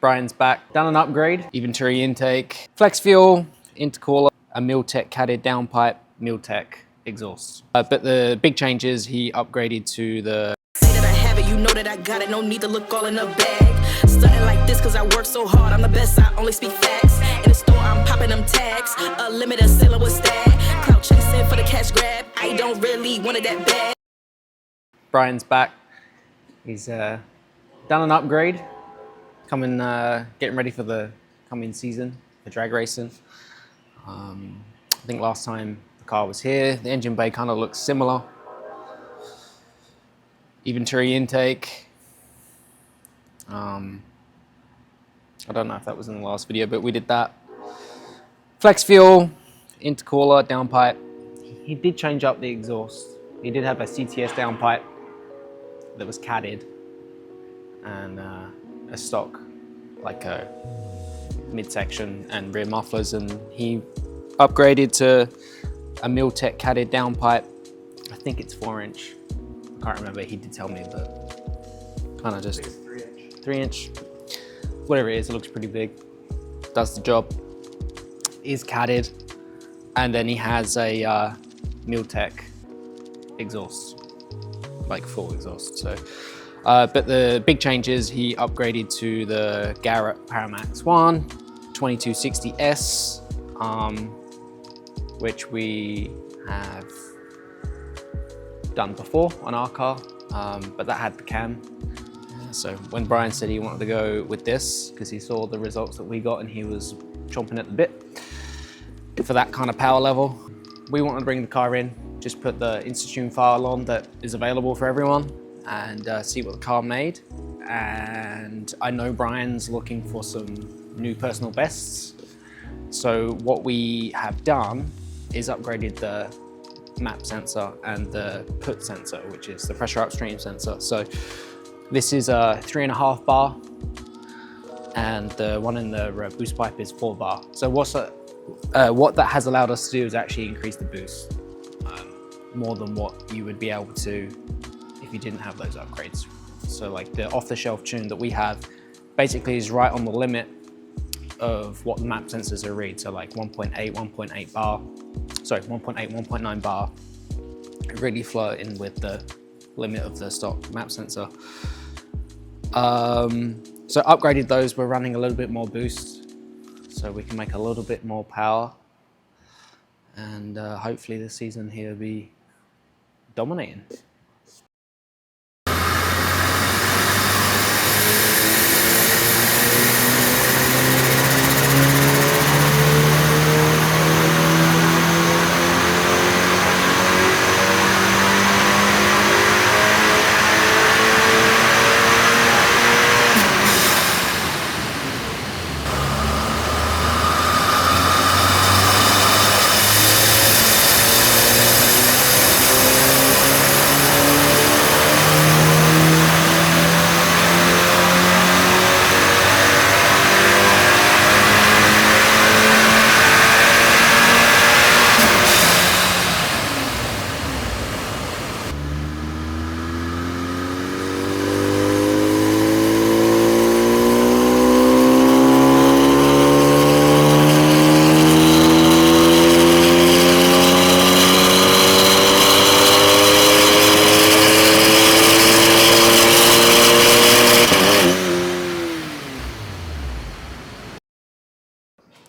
Brian's back, done an upgrade, Venturi intake, flex fuel, intercooler, a Miltech catted downpipe, Miltech exhaust. But the big change is he upgraded to the... Say that I have it, you know that I got it, no need to look all in the bag. Stunting like this cause I work so hard, I'm the best, I only speak facts. In the store I'm popping them tags, a limited seller with stag. Clout chasing for the cash grab, I don't really want it that bad. Brian's back, he's done an upgrade. Coming, getting ready for the coming season for drag racing. I think last time the car was here, the engine bay kind of looks similar. Venturi intake. I don't know if that was in the last video, but we did that. Flex fuel, intercooler, downpipe. He did change up the exhaust. He did have a CTS downpipe that was catted and a stock, like a midsection and rear mufflers, and he upgraded to a Miltech catted downpipe. I think it's 4-inch. I can't remember, he did tell me, but kind of just 3-inch. Whatever it is, it looks pretty big. Does the job. Is catted, and then he has a Miltech exhaust, like full exhaust. So. But the big change is he upgraded to the Garrett GT2260S, which we have done before on our car, but that had the cam. So when Brian said he wanted to go with this, because he saw the results that we got and he was chomping at the bit for that kind of power level, we wanted to bring the car in, just put the InstaTune file on that is available for everyone, and see what the car made. And I know Brian's looking for some new personal bests. So what we have done is upgraded the map sensor and the put sensor, which is the pressure upstream sensor. So this is a 3.5 bar, and the one in the boost pipe is 4 bar. So what that has allowed us to do is actually increase the boost more than what you would be able to if you didn't have those upgrades. So like the off-the-shelf tune that we have basically is right on the limit of what the map sensors are read. So like 1.8 bar, sorry, 1.8, 1.9 bar, really flirting with the limit of the stock map sensor. So upgraded those, we're running a little bit more boost, so we can make a little bit more power. And hopefully this season he'll be dominating.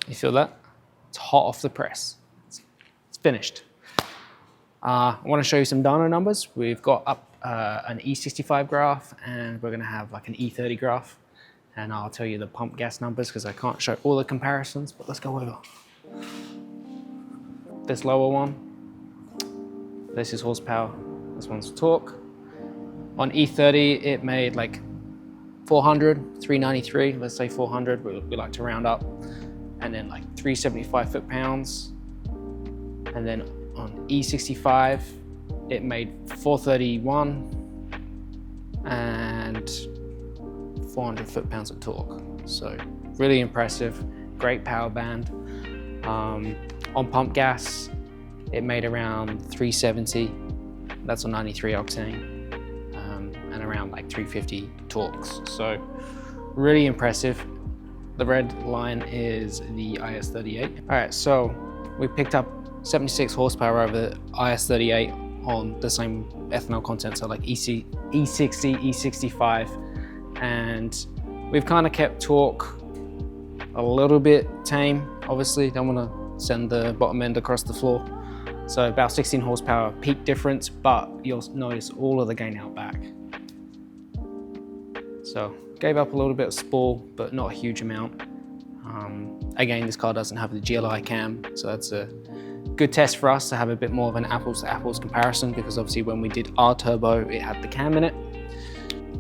You feel that? It's hot off the press. It's finished. I want to show you some dyno numbers. We've got up an E65 graph, and we're going to have like an E30 graph. And I'll tell you the pump gas numbers because I can't show all the comparisons, but let's go over. This lower one, this is horsepower, this one's torque. On E30, it made like 400, 393, let's say 400, we like to round up. And then like 375 foot-pounds. And then on E65, it made 431 and 400 foot-pounds of torque. So really impressive, great power band. On pump gas, it made around 370, that's on 93 octane, and around like 350 torques. So really impressive. The red line is the IS38. All right, so we picked up 76 horsepower over the IS38 on the same ethanol content, so like E60, E65, and we've kind of kept torque a little bit tame. Obviously, don't want to send the bottom end across the floor. So about 16 horsepower peak difference, but you'll notice all of the gain out back. So gave up a little bit of spool, but not a huge amount. Again, this car doesn't have the GLI cam, so that's a good test for us to have a bit more of an apples to apples comparison, because obviously when we did our turbo, it had the cam in it.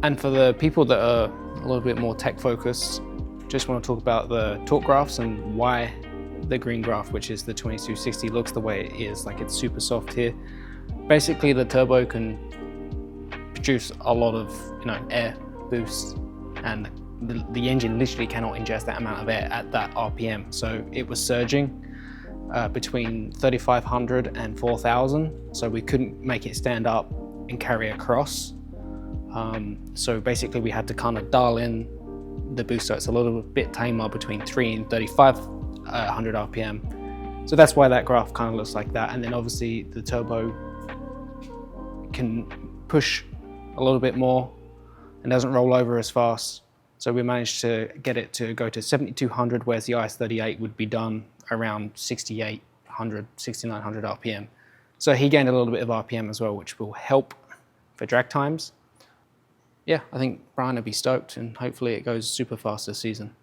And for the people that are a little bit more tech focused, just want to talk about the torque graphs and why the green graph, which is the 2260, looks the way it is, like it's super soft here. Basically, the turbo can produce a lot of, air boost, and the engine literally cannot ingest that amount of air at that RPM. So it was surging between 3,500 and 4,000. So we couldn't make it stand up and carry across. So basically we had to kind of dial in the boost so it's a little bit tamer between 3 and 3,500 RPM. So that's why that graph kind of looks like that. And then obviously the turbo can push a little bit more and doesn't roll over as fast. So we managed to get it to go to 7,200, whereas the IS38 would be done around 6,800, 6,900 RPM. So he gained a little bit of RPM as well, which will help for drag times. Yeah, I think Brian will be stoked, and hopefully it goes super fast this season.